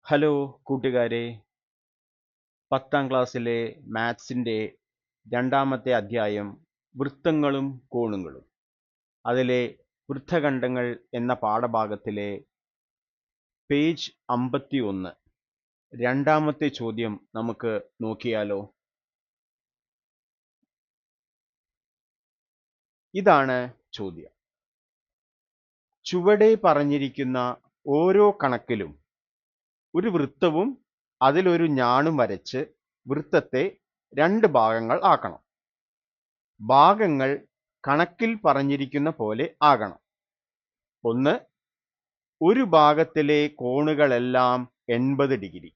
Hello കൂട്ടുകാരെ, 10ാം ക്ലാസ്സിലെ മാത്സിൻ്റെ രണ്ടാമത്തെ അധ്യായം വൃത്തങ്ങളും കോണുകളും. അതിലെ വൃത്തഖണ്ഡങ്ങൾ എന്ന പാഠഭാഗത്തിലെ പേജ് 51 രണ്ടാമത്തെ ചോദ്യം നമുക്ക് നോക്കിയാലോ. ഇതാണ് ചോദ്യം. ചുവടെ പറഞ്ഞിരിക്കുന്ന ഓരോ കണക്കിലും ഒരു വൃത്തവും അതിലൊരു ഞാണും വരച്ച് വൃത്തത്തെ 2 ഭാഗങ്ങൾ ആക്കണം. ഭാഗങ്ങൾ കണക്കിൽ പറഞ്ഞിരിക്കുന്ന പോലെ ആകണം. 1. ഒരു ഭാഗത്തിലെ കോണുകളെല്ലാം 80 ഡിഗ്രി.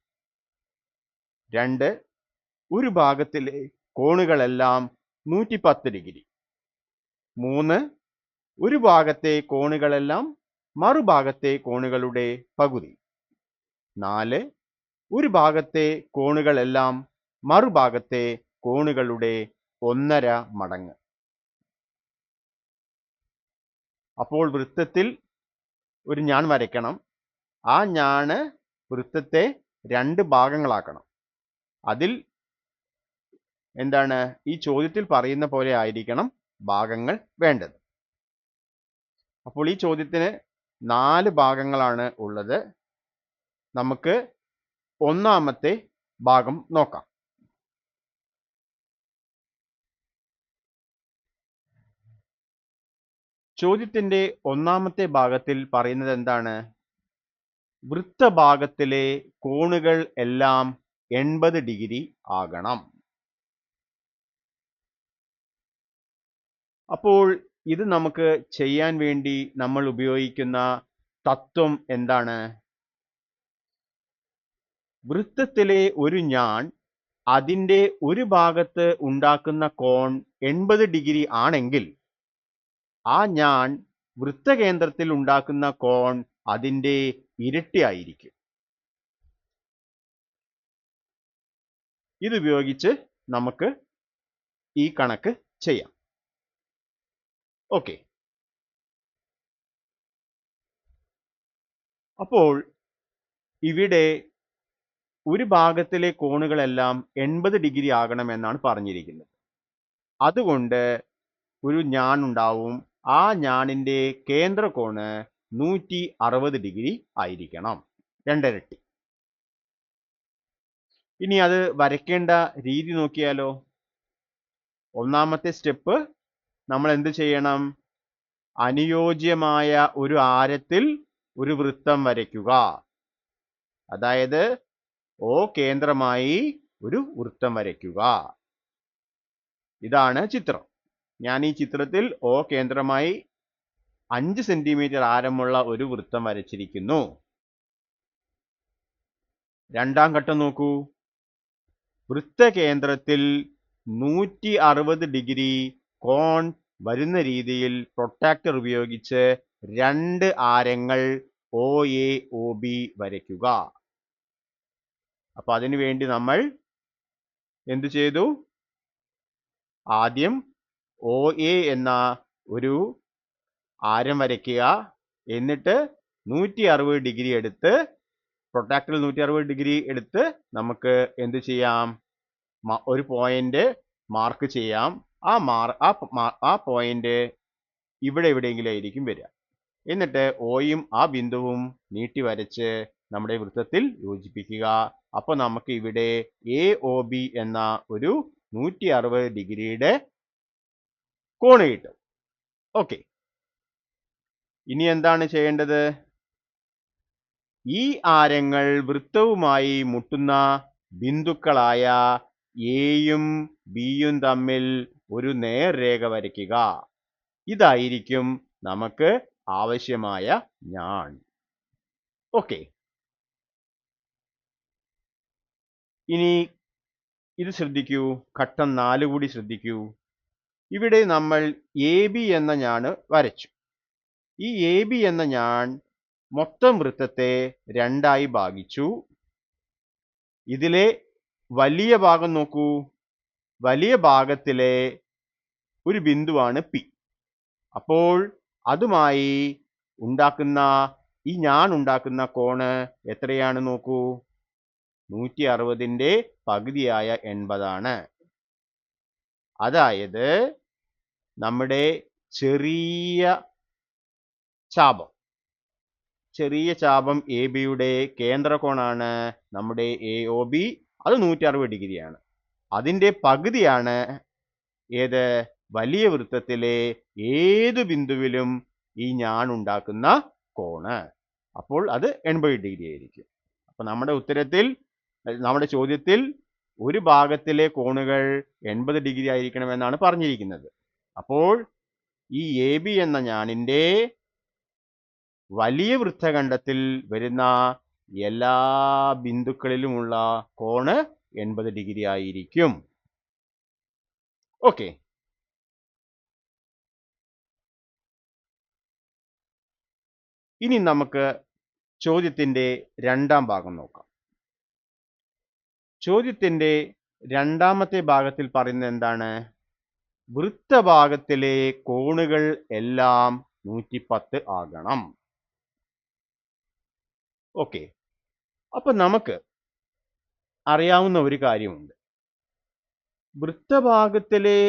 2. ഒരു ഭാഗത്തിലെ കോണുകളെല്ലാം 110 ഡിഗ്രി. 3. ഒരു ഭാഗത്തെ കോണുകളെല്ലാം മറുഭാഗത്തെ കോണുകളുടെ പകുതി. 4. ഒരു ഭാഗത്തെ കോണുകളെല്ലാം മറുഭാഗത്തെ കോണുകളുടെ 1.5 മടങ്ങ്. അപ്പോൾ വൃത്തത്തിൽ ഒരു ഞാൻ വരയ്ക്കണം. ആ ഞാണ് വൃത്തത്തെ 2 ഭാഗങ്ങളാക്കണം. അതിൽ ഈ ചോദ്യത്തിൽ പറയുന്ന പോലെ ആയിരിക്കണം ഭാഗങ്ങൾ വേണ്ടത്. അപ്പോൾ ഈ ചോദ്യത്തിന് 4 ഭാഗങ്ങളാണ് ഉള്ളത്. നമുക്ക് ഒന്നാമത്തെ ഭാഗം നോക്കാം. ചോദ്യത്തിന്റെ ഒന്നാമത്തെ ഭാഗത്തിൽ പറയുന്നത് എന്താണ്? വൃത്തഭാഗത്തിലെ കോണുകൾ എല്ലാം 80 ഡിഗ്രി ആകണം. അപ്പോൾ ഇത് നമുക്ക് ചെയ്യാൻ വേണ്ടി നമ്മൾ ഉപയോഗിക്കുന്ന തത്വം എന്താണ്? വൃത്തത്തിലെ ഒരു ഞാൻ അതിൻ്റെ ഒരു ഭാഗത്ത് ഉണ്ടാക്കുന്ന കോൺ 80 ഡിഗ്രി ആണെങ്കിൽ ആ ഞാൻ വൃത്തകേന്ദ്രത്തിൽ ഉണ്ടാക്കുന്ന കോൺ അതിൻ്റെ ഇരട്ടിയായിരിക്കും. ഇതുപയോഗിച്ച് നമുക്ക് ഈ കണക്ക് ചെയ്യാം. ഓക്കെ. അപ്പോൾ ഇവിടെ ഒരു ഭാഗത്തിലെ കോണുകളെല്ലാം 80 ഡിഗ്രി ആകണമെന്നാണ് പറഞ്ഞിരിക്കുന്നത്. അതുകൊണ്ട് ഒരു ഞാൻ ഉണ്ടാവും. ആ ഞാനിൻ്റെ കേന്ദ്രകോണ് 160 ഡിഗ്രി ആയിരിക്കണം, 2 ഇരട്ടി. ഇനി അത് വരയ്ക്കേണ്ട രീതി നോക്കിയാലോ. ഒന്നാമത്തെ സ്റ്റെപ്പ്, നമ്മൾ എന്ത് ചെയ്യണം? അനുയോജ്യമായ ഒരു ആരത്തിൽ ഒരു വൃത്തം വരയ്ക്കുക. അതായത് O കേന്ദ്രമായി ഒരു വൃത്തം വരയ്ക്കുക. ഇതാണ് ചിത്രം. ഞാൻ ഈ ചിത്രത്തിൽ O കേന്ദ്രമായി 5 സെന്റിമീറ്റർ ആരമുള്ള ഒരു വൃത്തം വരച്ചിരിക്കുന്നു. രണ്ടാം ഘട്ടം നോക്കൂ. വൃത്തകേന്ദ്രത്തിൽ 160 ഡിഗ്രി കോൺ വരുന്ന രീതിയിൽ പ്രൊട്ടാക്ടർ ഉപയോഗിച്ച് 2 ആരങ്ങൾ OA OB വരയ്ക്കുക. അപ്പൊ അതിനു വേണ്ടി നമ്മൾ എന്തു ചെയ്തു? ആദ്യം OA എന്ന ഒരു ആരം വരയ്ക്കുക. എന്നിട്ട് 160 ഡിഗ്രി എടുത്ത്, പ്രൊട്ടാക്ടറിൽ 160 ഡിഗ്രി എടുത്ത് നമുക്ക് എന്ത് ചെയ്യാം? ഒരു പോയിന്റ് മാർക്ക് ചെയ്യാം. ആ പോയിന്റ് ഇവിടെ എവിടെയെങ്കിലും ആയിരിക്കും വരിക. എന്നിട്ട് ഓയും ആ ബിന്ദുവും നീട്ടി വരച്ച് നമ്മുടെ വൃത്തത്തിൽ യോജിപ്പിക്കുക. അപ്പോൾ നമുക്ക് ഇവിടെ AOB എന്ന ഒരു 160 ഡിഗ്രിയുടെ കോണ് കിട്ടും. ഓക്കെ. ഇനി എന്താണ് ചെയ്യേണ്ടത്? ഈ ആരങ്ങൾ വൃത്തവുമായി മുട്ടുന്ന ബിന്ദുക്കളായ എയും ബിയും തമ്മിൽ ഒരു നേർരേഖ വരയ്ക്കുക. ഇതായിരിക്കും നമുക്ക് ആവശ്യമായ ഞാൻ. ഓക്കെ. ഇനി ഇത് ശ്രദ്ധിക്കൂ. ഘട്ടം 4 കൂടി ശ്രദ്ധിക്കൂ. ഇവിടെ നമ്മൾ AB എന്ന ഞാൻ വരച്ചു. ഈ AB എന്ന ഞാൻ മൊത്തം വൃത്തത്തെ 2ആയി ഭാഗിച്ചു. ഇതിലെ വലിയ ഭാഗം നോക്കൂ. വലിയ ഭാഗത്തിലെ ഒരു ബിന്ദുവാണ് P. അപ്പോൾ അതുമായി ഉണ്ടാക്കുന്ന ഈ ഞാൻ ഉണ്ടാക്കുന്ന കോണ് എത്രയാണ് നോക്കൂ, 160ന്റെ പകുതിയായ 80 ആണ്. അതായത് നമ്മുടെ ചെറിയ ചാപം എ ബിയുടെ കേന്ദ്രകോണാണ് നമ്മുടെ AOB. അത് 160 ഡിഗ്രിയാണ്. അതിൻ്റെ പകുതിയാണ് ഏത് വലിയ വൃത്തത്തിലെ ഏത് ബിന്ദുവിലും ഈ ഞാൻ ഉണ്ടാക്കുന്ന കോണ്. അപ്പോൾ അത് 80 ഡിഗ്രി ആയിരിക്കും. അപ്പൊ നമ്മുടെ ചോദ്യത്തിൽ ഒരു ഭാഗത്തിലെ കോണുകൾ 80 ഡിഗ്രി ആയിരിക്കണമെന്നാണ് പറഞ്ഞിരിക്കുന്നത്. അപ്പോൾ ഈ AB എന്ന ഞാനിൻ്റെ വലിയ വൃത്തഖണ്ഡത്തിൽ വരുന്ന എല്ലാ ബിന്ദുക്കളിലുമുള്ള കോണ് 80 ഡിഗ്രി ആയിരിക്കും. ഓക്കെ, ഇനി നമുക്ക് ചോദ്യത്തിന്റെ രണ്ടാം ഭാഗം നോക്കാം. ചോദ്യത്തിന്റെ രണ്ടാമത്തെ ഭാഗത്തിൽ പറയുന്നത് എന്താണ്? വൃത്തഭാഗത്തിലെ കോണുകൾ എല്ലാം 110 ആകണം. ഓക്കെ, അപ്പൊ നമുക്ക് അറിയാവുന്ന ഒരു കാര്യമുണ്ട്. വൃത്തഭാഗത്തിലെ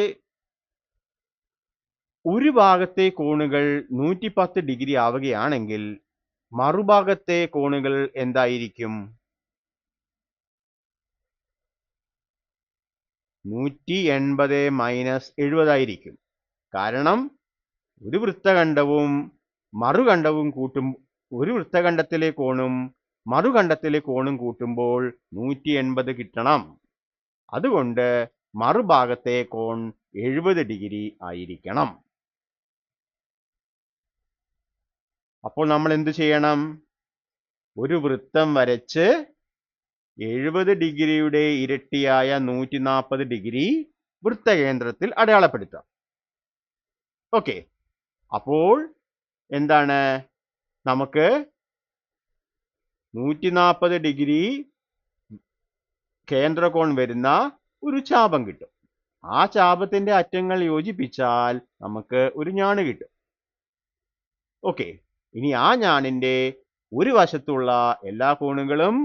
ഒരു ഭാഗത്തെ കോണുകൾ 110 ഡിഗ്രി ആവുകയാണെങ്കിൽ മറുഭാഗത്തെ കോണുകൾ എന്തായിരിക്കും? 180 മൈനസ് 70 ആയിരിക്കും. കാരണം ഒരു വൃത്തഖണ്ഡവും മറുഖണ്ഡവും ഒരു വൃത്തഖണ്ഡത്തിലെ കോണും മറുഖണ്ഡത്തിലെ കോണും കൂട്ടുമ്പോൾ 180 കിട്ടണം. അതുകൊണ്ട് മറുഭാഗത്തെ കോൺ 70 ഡിഗ്രി ആയിരിക്കണം. അപ്പോൾ നമ്മൾ എന്ത് ചെയ്യണം? ഒരു വൃത്തം വരച്ച് 70 ഡിഗ്രിയുടെ ഇരട്ടിയായ 140 ഡിഗ്രി വൃത്തകേന്ദ്രത്തിൽ അടയാളപ്പെടുത്താം. ഓക്കെ, അപ്പോൾ എന്താണ്? നമുക്ക് 140 ഡിഗ്രി കേന്ദ്രകോൺ വരുന്ന ഒരു ചാപം കിട്ടും. ആ ചാപത്തിന്റെ അറ്റങ്ങൾ യോജിപ്പിച്ചാൽ നമുക്ക് ഒരു ഞാണ് കിട്ടും. ഓക്കെ, ഇനി ആ ഞാണിന്റെ ഒരു വശത്തുള്ള എല്ലാ കോണുകളും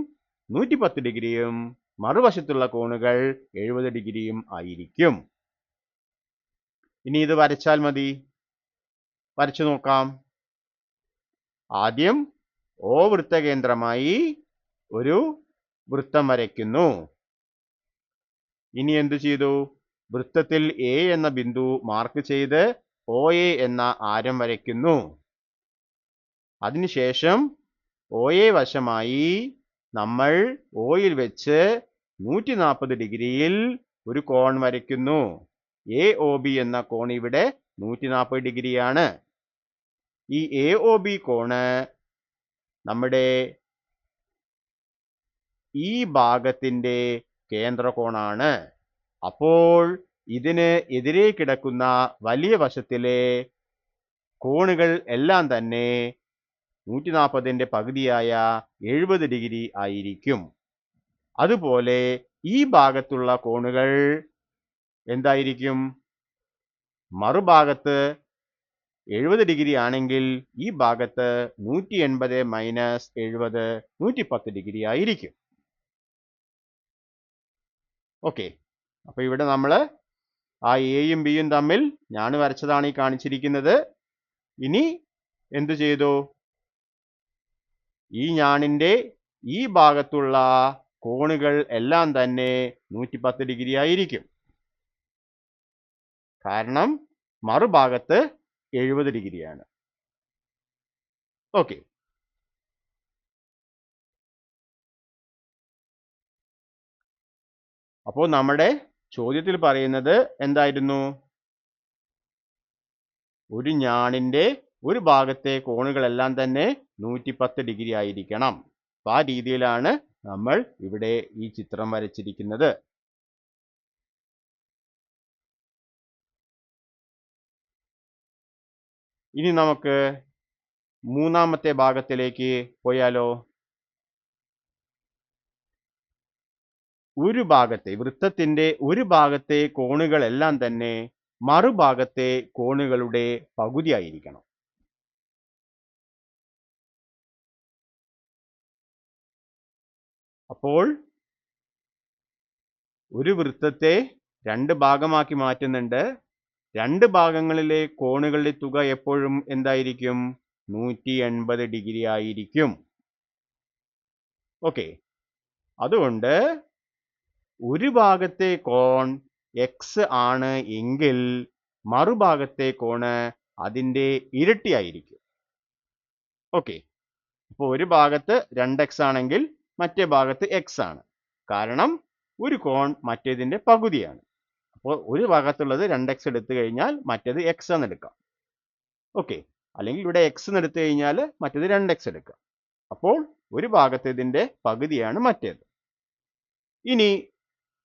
110 ഡിഗ്രിയും മറുവശത്തുള്ള കോണുകൾ 70 ഡിഗ്രിയും ആയിരിക്കും. ഇനി ഇത് വരച്ചാൽ മതി. വരച്ചു നോക്കാം. ആദ്യം O വൃത്തകേന്ദ്രമായി ഒരു വൃത്തം വരയ്ക്കുന്നു. ഇനി എന്തു ചെയ്തു? വൃത്തത്തിൽ A എന്ന ബിന്ദു മാർക്ക് ചെയ്ത് OA എന്ന ആരം വരയ്ക്കുന്നു. അതിനുശേഷം OA വശമായി നമ്മൾ Oയിൽ വെച്ച് 140 ഡിഗ്രിയിൽ ഒരു കോൺ വരയ്ക്കുന്നു. AOB എന്ന കോൺ ഇവിടെ 140 ഡിഗ്രിയാണ്. ഈ AOB കോണ് നമ്മുടെ ഈ ഭാഗത്തിന്റെ കേന്ദ്രകോണാണ്. അപ്പോൾ ഇതിന് എതിരെ കിടക്കുന്ന വലിയ വശത്തിലെ കോണുകൾ എല്ലാം തന്നെ 140ന്റെ പകുതിയായ 70 ഡിഗ്രി ആയിരിക്കും. അതുപോലെ ഈ ഭാഗത്തുള്ള കോണുകൾ എന്തായിരിക്കും? മറുഭാഗത്ത് 70 ഡിഗ്രി ആണെങ്കിൽ ഈ ഭാഗത്ത് 180 മൈനസ് 70 110 ഡിഗ്രി ആയിരിക്കും. ഓക്കെ, അപ്പൊ ഇവിടെ നമ്മൾ ആ എയും ബിയും തമ്മിൽ ഞാൻ വരച്ചതാണ് ഈ കാണിച്ചിരിക്കുന്നത്. ഇനി എന്തു ചെയ്തു? ഈ ഞാണിന്റെ ഈ ഭാഗത്തുള്ള കോണുകൾ എല്ലാം തന്നെ 110 ഡിഗ്രി ആയിരിക്കും. കാരണം മറുഭാഗത്ത് 70 ഡിഗ്രിയാണ്. ഓക്കെ, അപ്പോൾ നമ്മുടെ ചോദ്യത്തിൽ പറയുന്നത് എന്തായിരുന്നു? ഒരു ഞാണിന്റെ ഒരു ഭാഗത്തെ കോണുകളെല്ലാം തന്നെ 110 ഡിഗ്രി ആയിരിക്കണം. ആ രീതിയിലാണ് നമ്മൾ ഇവിടെ ഈ ചിത്രം വരച്ചിരിക്കുന്നത്. ഇനി നമുക്ക് മൂന്നാമത്തെ ഭാഗത്തിലേക്ക് പോയാലോ? വൃത്തത്തിന്റെ ഒരു ഭാഗത്തെ കോണുകളെല്ലാം തന്നെ മറുഭാഗത്തെ കോണുകളുടെ പകുതി ആയിരിക്കണം. അപ്പോൾ ഒരു വൃത്തത്തെ രണ്ട് ഭാഗമാക്കി മാറ്റുന്നുണ്ട്. രണ്ട് ഭാഗങ്ങളിലെ കോണുകളുടെ തുക എപ്പോഴും എന്തായിരിക്കും? 180 ഡിഗ്രി ആയിരിക്കും. ഓക്കെ, അതുകൊണ്ട് ഒരു ഭാഗത്തെ കോൺ എക്സ് ആണ് എങ്കിൽ മറുഭാഗത്തെ കോണ് അതിൻ്റെ ഇരട്ടി ആയിരിക്കും. ഓക്കെ, അപ്പോൾ ഒരു ഭാഗത്ത് 2x ആണെങ്കിൽ മറ്റേ ഭാഗത്ത് എക്സ് ആണ്. കാരണം ഒരു കോൺ മറ്റേതിൻ്റെ പകുതിയാണ്. അപ്പോൾ ഒരു ഭാഗത്തുള്ളത് 2x എടുത്തു കഴിഞ്ഞാൽ മറ്റേത് എക്സ് എന്ന് എടുക്കാം. ഓക്കെ, അല്ലെങ്കിൽ ഇവിടെ എക്സ് എന്ന് എടുത്തു കഴിഞ്ഞാൽ മറ്റേത് 2x എടുക്കാം. അപ്പോൾ ഒരു ഭാഗത്തേതിൻ്റെ പകുതിയാണ് മറ്റേത്. ഇനി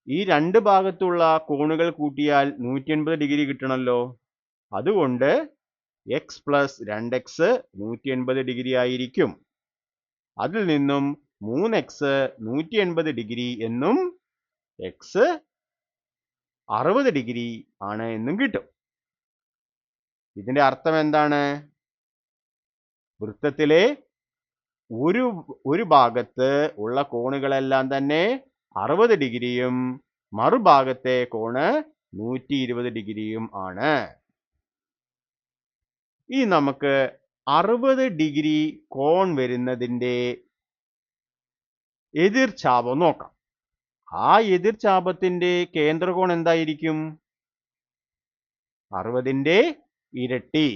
ഈ രണ്ട് ഭാഗത്തുള്ള കോണുകൾ കൂട്ടിയാൽ 180 ഡിഗ്രി കിട്ടണമല്ലോ. അതുകൊണ്ട് എക്സ് പ്ലസ് 2x 180 ഡിഗ്രി ആയിരിക്കും. അതിൽ നിന്നും 3x 180 ഡിഗ്രി എന്നും എക്സ് 60 ഡിഗ്രി ആണ് എന്നും കിട്ടും. ഇതിന്റെ അർത്ഥം എന്താണ്? വൃത്തത്തിലെ ഒരു ഭാഗത്ത് ഉള്ള കോണുകളെല്ലാം തന്നെ 60 ഡിഗ്രിയും മറുഭാഗത്തെ കോണ് 120 ഡിഗ്രിയും ആണ്. ഇനി നമുക്ക് 60 ഡിഗ്രി കോൺ വരുന്നതിൻ്റെ എതിർചാപം നോക്കാം. ആ എതിർചാപത്തിന്റെ കേന്ദ്രകോൺ എന്തായിരിക്കും? 60ന്റെ ഇരട്ടി,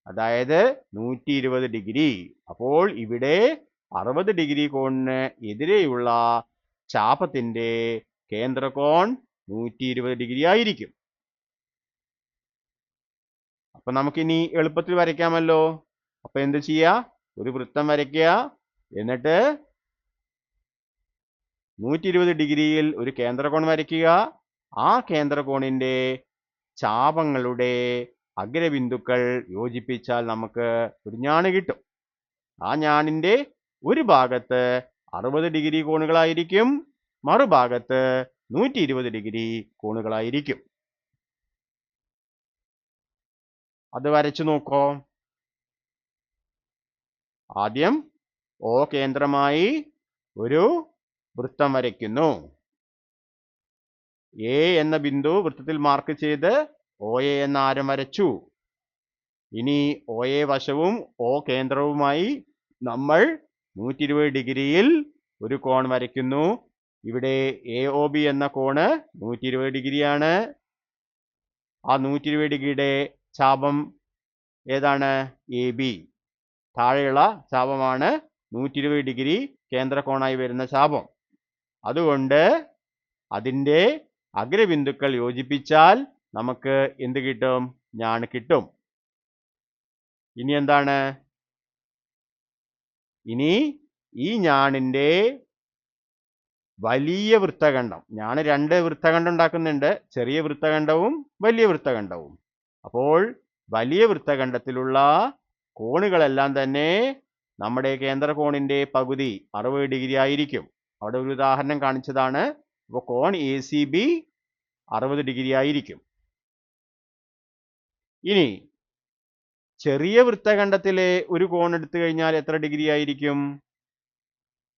അതായത് 120 ഡിഗ്രി. അപ്പോൾ ഇവിടെ 60 ഡിഗ്രി കോണിന് എതിരെയുള്ള ചാപത്തിന്റെ കേന്ദ്രകോൺ 120 ഡിഗ്രി ആയിരിക്കും. അപ്പൊ നമുക്കിനി എളുപ്പത്തിൽ വരയ്ക്കാമല്ലോ. അപ്പൊ എന്ത് ചെയ്യാ? ഒരു വൃത്തം വരയ്ക്കുക, എന്നിട്ട് 120 ഡിഗ്രിയിൽ ഒരു കേന്ദ്രകോൺ വരയ്ക്കുക. ആ കേന്ദ്രകോണിന്റെ ചാപങ്ങളുടെ അഗ്രബിന്ദുക്കൾ യോജിപ്പിച്ചാൽ നമുക്ക് ഒരു ഞാണ് കിട്ടും. ആ ഞാണിന്റെ ഒരു ഭാഗത്ത് 60 ഡിഗ്രി കോണുകളായിരിക്കും, മറുഭാഗത്ത് 120 ഡിഗ്രി കോണുകളായിരിക്കും. അത് വരച്ചു നോക്കോ. ആദ്യം O കേന്ദ്രമായി ഒരു വൃത്തം വരയ്ക്കുന്നു. എ എന്ന ബിന്ദു വൃത്തത്തിൽ മാർക്ക് ചെയ്ത് OA എന്ന ആരം വരച്ചു. ഇനി OA വശവും O കേന്ദ്രവുമായി നമ്മൾ 120 ഡിഗ്രിയിൽ ഒരു കോൺ വരയ്ക്കുന്നു. ഇവിടെ AOB എന്ന കോണ് 120 ഡിഗ്രിയാണ്. ആ 120 ഡിഗ്രിയുടെ ചാപം ഏതാണ്? AB. താഴെയുള്ള ചാപമാണ് 120 ഡിഗ്രി കേന്ദ്രകോണായി വരുന്ന ചാപം. അതുകൊണ്ട് അതിൻ്റെ അഗ്രബിന്ദുക്കൾ യോജിപ്പിച്ചാൽ നമുക്ക് എന്ത് കിട്ടും? ഞാണ് കിട്ടും. ഇനി എന്താണ്? ഇനി ഈ ഞാണിൻ്റെ വലിയ വൃത്തഖണ്ഡം, ഞാണ് രണ്ട് വൃത്തഖണ്ഡം ഉണ്ടാക്കുന്നുണ്ട്, ചെറിയ വൃത്തഖണ്ഡവും വലിയ വൃത്തഖണ്ഡവും. അപ്പോൾ വലിയ വൃത്തഖണ്ഡത്തിലുള്ള കോണുകളെല്ലാം തന്നെ നമ്മുടെ കേന്ദ്രകോണിന്റെ പകുതി 60 ഡിഗ്രി ആയിരിക്കും. അവിടെ ഒരു ഉദാഹരണം കാണിച്ചതാണ്. അപ്പോൾ കോൺ ACB 60 ഡിഗ്രി ആയിരിക്കും. ഇനി ചെറിയ വൃത്തഖണ്ഡത്തിലെ ഒരു കോൺ എടുത്തു കഴിഞ്ഞാൽ എത്ര ഡിഗ്രി ആയിരിക്കും?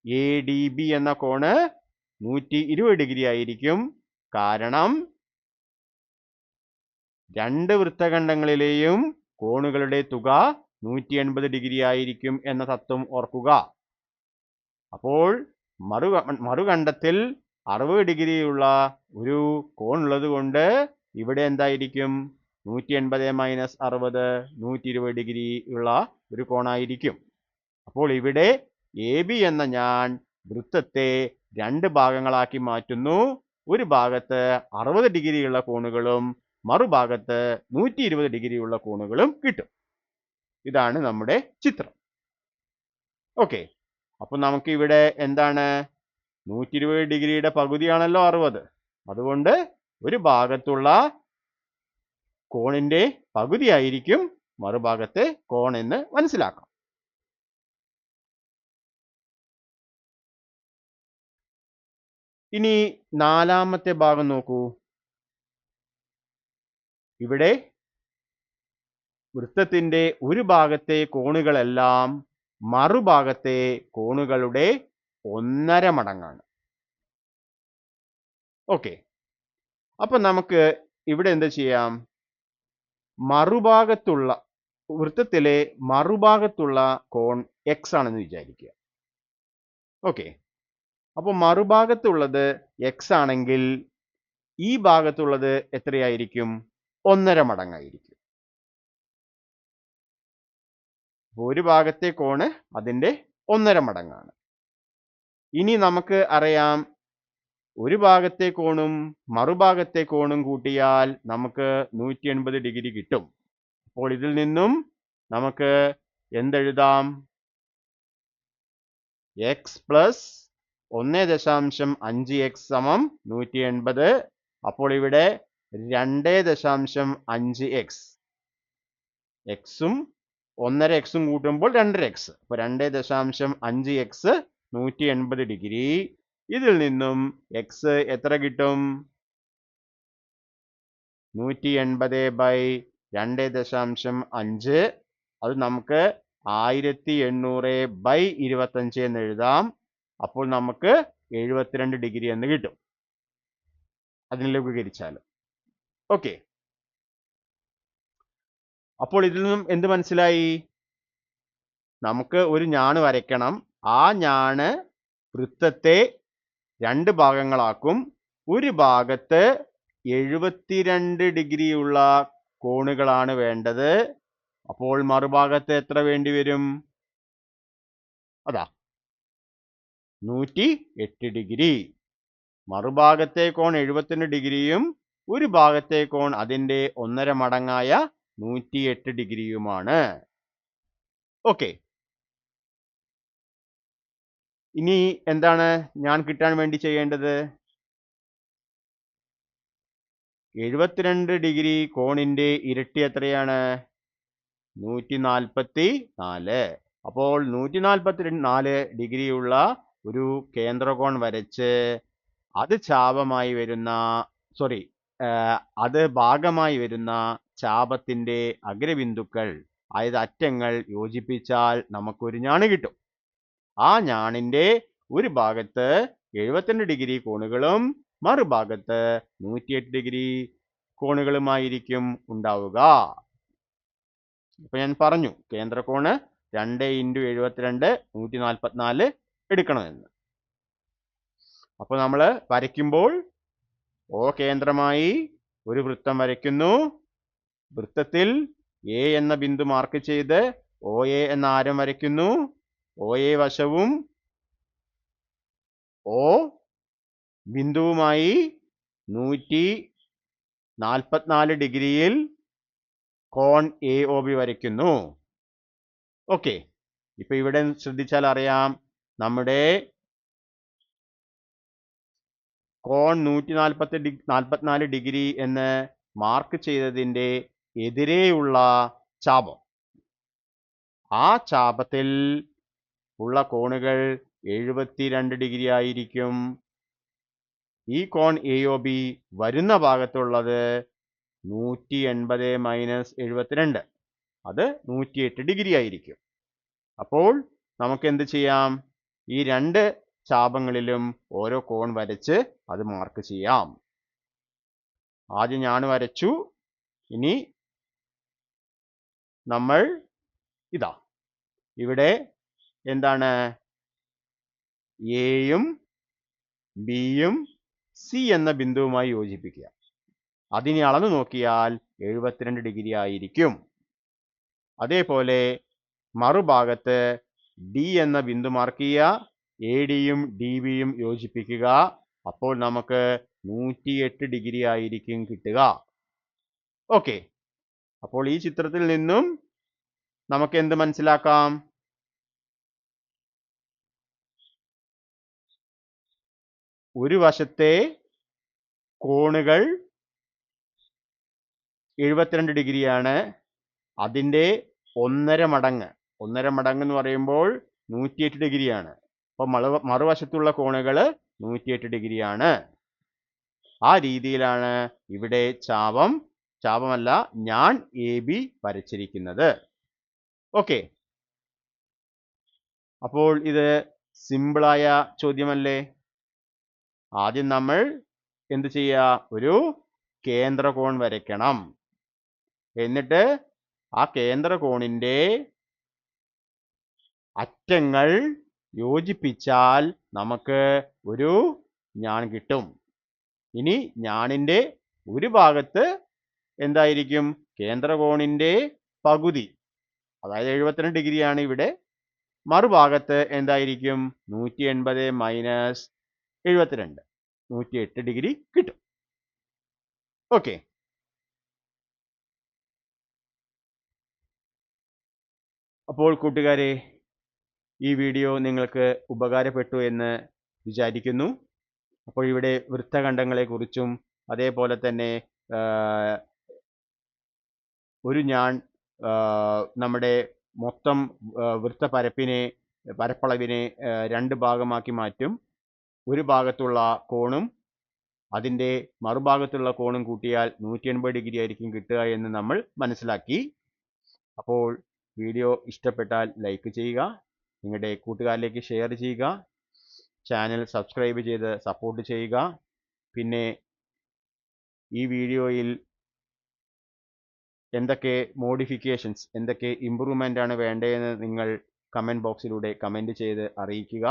ADB എന്ന കോണ് 120 ഡിഗ്രി ആയിരിക്കും. കാരണം രണ്ട് വൃത്തഖണ്ഡങ്ങളിലെയും കോണുകളുടെ തുക 180 ഡിഗ്രി ആയിരിക്കും എന്ന തത്വം ഓർക്കുക. അപ്പോൾ മറുഖണ്ഡത്തിൽ 60 ഡിഗ്രിയുള്ള ഒരു കോൺ ഉള്ളത് കൊണ്ട് ഇവിടെ എന്തായിരിക്കും? 180 - 60 120 ഡിഗ്രി ഉള്ള ഒരു കോണായിരിക്കും. അപ്പോൾ ഇവിടെ AB എന്ന ഞാൻ വൃത്തത്തെ രണ്ട് ഭാഗങ്ങളാക്കി മാറ്റുന്നു. ഒരു ഭാഗത്ത് 60 ഡിഗ്രിയുള്ള കോണുകളും മറുഭാഗത്ത് 120 ഡിഗ്രിയുള്ള കോണുകളും കിട്ടും. ഇതാണ് നമ്മുടെ ചിത്രം. ഓക്കെ, അപ്പൊ നമുക്ക് ഇവിടെ എന്താണ്? 120 ഡിഗ്രിയുടെ പകുതിയാണല്ലോ 60. അതുകൊണ്ട് ഒരു ഭാഗത്തുള്ള കോണിന്റെ പകുതിയായിരിക്കും മറുഭാഗത്തെ കോൺ എന്ന് മനസ്സിലാക്കാം. ഇനി നാലാമത്തെ ഭാഗം നോക്കൂ. ഇവിടെ വൃത്തത്തിന്റെ ഒരു ഭാഗത്തെ കോണുകളെല്ലാം മറുഭാഗത്തെ കോണുകളുടെ 1.5 മടങ്ങാണ്. ഓക്കെ, അപ്പൊ നമുക്ക് ഇവിടെ എന്ത് ചെയ്യാം? മറുഭാഗത്തുള്ള വൃത്തത്തിലെ മറുഭാഗത്തുള്ള കോൺ എക്സ് ആണെന്ന് വിചാരിക്കുക. ഓക്കെ, അപ്പോൾ മറുഭാഗത്തുള്ളത് എക്സ് ആണെങ്കിൽ ഈ ഭാഗത്തുള്ളത് എത്രയായിരിക്കും? 1.5 മടങ്ങായിരിക്കും. ഒരു ഭാഗത്തെ കോണ് അതിന്റെ 1.5 മടങ്ങാണ്. ഇനി നമുക്ക് അറിയാം, ഒരു ഭാഗത്തെ കോണും മറുഭാഗത്തെ കോണും കൂട്ടിയാൽ നമുക്ക് 180 ഡിഗ്രി കിട്ടും. അപ്പോൾ ഇതിൽ നിന്നും നമുക്ക് എന്തെഴുതാം? എക്സ് പ്ലസ് 1.5x സമം 180. അപ്പോൾ ഇവിടെ 2.5x, എക്സും 1.5x കൂട്ടുമ്പോൾ 2.5x. അപ്പൊ 2.5x 180 ഡിഗ്രി. ഇതിൽ നിന്നും എക്സ് എത്ര കിട്ടും? 180/2.5. അത് നമുക്ക് 1800/25 എന്ന് എഴുതാം. അപ്പോൾ നമുക്ക് 72 ഡിഗ്രി എന്ന് കിട്ടും അതിനെ ലഘൂകരിച്ചാൽ. ഓക്കെ, അപ്പോൾ ഇതിൽ നിന്നും എന്ത് മനസ്സിലായി? നമുക്ക് ഒരു ഞാണ് വരയ്ക്കണം. ആ ഞാണ് വൃത്തത്തെ 2 ഭാഗങ്ങളാക്കും. ഒരു ഭാഗത്ത് 72 ഡിഗ്രിയുള്ള കോണുകളാണ് വേണ്ടത്. അപ്പോൾ മറുഭാഗത്ത് എത്ര വേണ്ടി വരും? അതാ 108 ഡിഗ്രി. മറുഭാഗത്തെ കോൺ 72 ഡിഗ്രിയും ഒരു ഭാഗത്തെ കോൺ അതിന്റെ 1.5 മടങ്ങായ 108 ഡിഗ്രിയുമാണ്. ഓക്കെ, ഇനി എന്താണ് ഞാൻ കിട്ടാൻ വേണ്ടി ചെയ്യേണ്ടത്? 72 ഡിഗ്രി കോണിന്റെ ഇരട്ടി എത്രയാണ്? 144. അപ്പോൾ 144 ഡിഗ്രിയുള്ള ഒരു കേന്ദ്രകോൺ വരച്ച് അത് ചാപമായി വരുന്ന അത് ഭാഗമായി വരുന്ന ചാപത്തിന്റെ അഗ്രബിന്ദുക്കൾ, അതായത് അറ്റങ്ങൾ യോജിപ്പിച്ചാൽ നമുക്കൊരു ഞാണ് കിട്ടും. ആ ഞാണിന്റെ ഒരു ഭാഗത്ത് 72 ഡിഗ്രി കോണുകളും മറുഭാഗത്ത് 108 ഡിഗ്രി കോണുകളുമായിരിക്കും ഉണ്ടാവുക. ഇപ്പൊ ഞാൻ പറഞ്ഞു കേന്ദ്രകോണ് 2 × 72 144 എടുക്കണമെന്ന്. അപ്പൊ നമ്മൾ വരയ്ക്കുമ്പോൾ O കേന്ദ്രമായി ഒരു വൃത്തം വരയ്ക്കുന്നു. വൃത്തത്തിൽ എ എന്ന ബിന്ദു മാർക്ക് ചെയ്ത് OA എന്ന ആരം വരയ്ക്കുന്നു. OA വശവും O ബിന്ദുവുമായി 144 ഡിഗ്രിയിൽ കോൺ AOB വരയ്ക്കുന്നു. ഓക്കെ, ഇപ്പൊ ഇവിടെ ശ്രദ്ധിച്ചാൽ അറിയാം, നമ്മുടെ കോൺ 144 ഡിഗ്രി എന്ന് മാർക്ക് ചെയ്തതിന്റെ എതിരെയുള്ള ചാപം, ആ ചാപത്തിൽ ഉള്ള കോണുകൾ 72 ഡിഗ്രി ആയിരിക്കും. ഈ കോൺ AOB വരുന്ന ഭാഗത്തുള്ളത് 180 - 72, അത് 108 ഡിഗ്രി ആയിരിക്കും. അപ്പോൾ നമുക്ക് എന്ത് ചെയ്യാം? ഈ 2 ചാപങ്ങളിലും ഓരോ കോൺ വരച്ച് അത് മാർക്ക് ചെയ്യാം. ആദ്യം ഞാൻ വരച്ചു. ഇനി നമ്മൾ ഇതാ ഇവിടെ എന്താണ്? എയും ബിയും സി എന്ന ബിന്ദുവുമായി യോജിപ്പിക്കുക. അതിനെ അളന്നു നോക്കിയാൽ 72 ഡിഗ്രി ആയിരിക്കും. അതേപോലെ മറുഭാഗത്ത് ഡി എന്ന ബിന്ദു മാർക്ക് ചെയ്യുക. ADയും DBയും യോജിപ്പിക്കുക. അപ്പോൾ നമുക്ക് 108 ഡിഗ്രി ആയിരിക്കും കിട്ടുക. ഓക്കെ, അപ്പോൾ ഈ ചിത്രത്തിൽ നിന്നും നമുക്ക് എന്ത് മനസ്സിലാക്കാം? ഒരു വശത്തെ കോണുകൾ 72 ഡിഗ്രിയാണ്. അതിന്റെ 1.5 മടങ്ങ് എന്ന് പറയുമ്പോൾ 108 ഡിഗ്രിയാണ്. അപ്പൊ മറുവശത്തുള്ള കോണുകൾ 108 ഡിഗ്രിയാണ്. ആ രീതിയിലാണ് ഇവിടെ ചാപമല്ല ഞാൻ AB വരച്ചിരിക്കുന്നത്. ഓക്കെ, അപ്പോൾ ഇത് സിമ്പിളായ ചോദ്യമല്ലേ? ആദ്യം നമ്മൾ എന്ത് ചെയ്യുക? ഒരു കേന്ദ്രകോൺ വരയ്ക്കണം. എന്നിട്ട് ആ കേന്ദ്രകോണിൻ്റെ അറ്റങ്ങൾ യോജിപ്പിച്ചാൽ നമുക്ക് ഒരു ഞാൺ കിട്ടും. ഇനി ഞാണിൻ്റെ ഒരു ഭാഗത്ത് എന്തായിരിക്കും? കേന്ദ്രകോണിൻ്റെ പകുതി, അതായത് 72 ഡിഗ്രിയാണ് ഇവിടെ. മറുഭാഗത്ത് എന്തായിരിക്കും? 180 മൈനസ് 72, 108 ഡിഗ്രി കിട്ടും. ഓക്കെ. അപ്പോൾ കൂട്ടുകാരെ, ഈ വീഡിയോ നിങ്ങൾക്ക് ഉപകാരപ്പെട്ടു എന്ന് വിചാരിക്കുന്നു. അപ്പോൾ ഇവിടെ വൃത്തഖണ്ഡങ്ങളെക്കുറിച്ചും അതേപോലെ തന്നെ ഒരു ഞാൺ നമ്മുടെ മൊത്തം പരപ്പളവിനെ 2 ഭാഗമാക്കി മാറ്റും. ഒരു ഭാഗത്തുള്ള കോണും അതിൻ്റെ മറുഭാഗത്തുള്ള കോണും കൂട്ടിയാൽ 180 ഡിഗ്രി ആയിരിക്കും കിട്ടുക എന്ന് നമ്മൾ മനസ്സിലാക്കി. അപ്പോൾ വീഡിയോ ഇഷ്ടപ്പെട്ടാൽ ലൈക്ക് ചെയ്യുക, നിങ്ങളുടെ കൂട്ടുകാരിലേക്ക് ഷെയർ ചെയ്യുക, ചാനൽ സബ്സ്ക്രൈബ് ചെയ്ത് സപ്പോർട്ട് ചെയ്യുക. പിന്നെ ഈ വീഡിയോയിൽ എന്തൊക്കെ മോഡിഫിക്കേഷൻസ്, എന്തൊക്കെ ഇമ്പ്രൂവ്മെൻ്റ് ആണ് വേണ്ടതെന്ന് നിങ്ങൾ കമൻറ്റ് ബോക്സിലൂടെ കമൻറ്റ് ചെയ്ത് അറിയിക്കുക.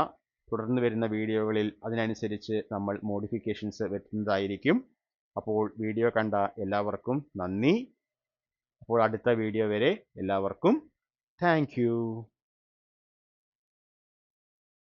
തുടർന്ന് വരുന്ന വീഡിയോകളിൽ അതിനനുസരിച്ച് നമ്മൾ മോഡിഫിക്കേഷൻസ് വരുത്തുന്നതായിരിക്കും. അപ്പോൾ വീഡിയോ കണ്ട എല്ലാവർക്കും നന്ദി. അപ്പോൾ അടുത്ത വീഡിയോ വരെ എല്ലാവർക്കും താങ്ക് യു.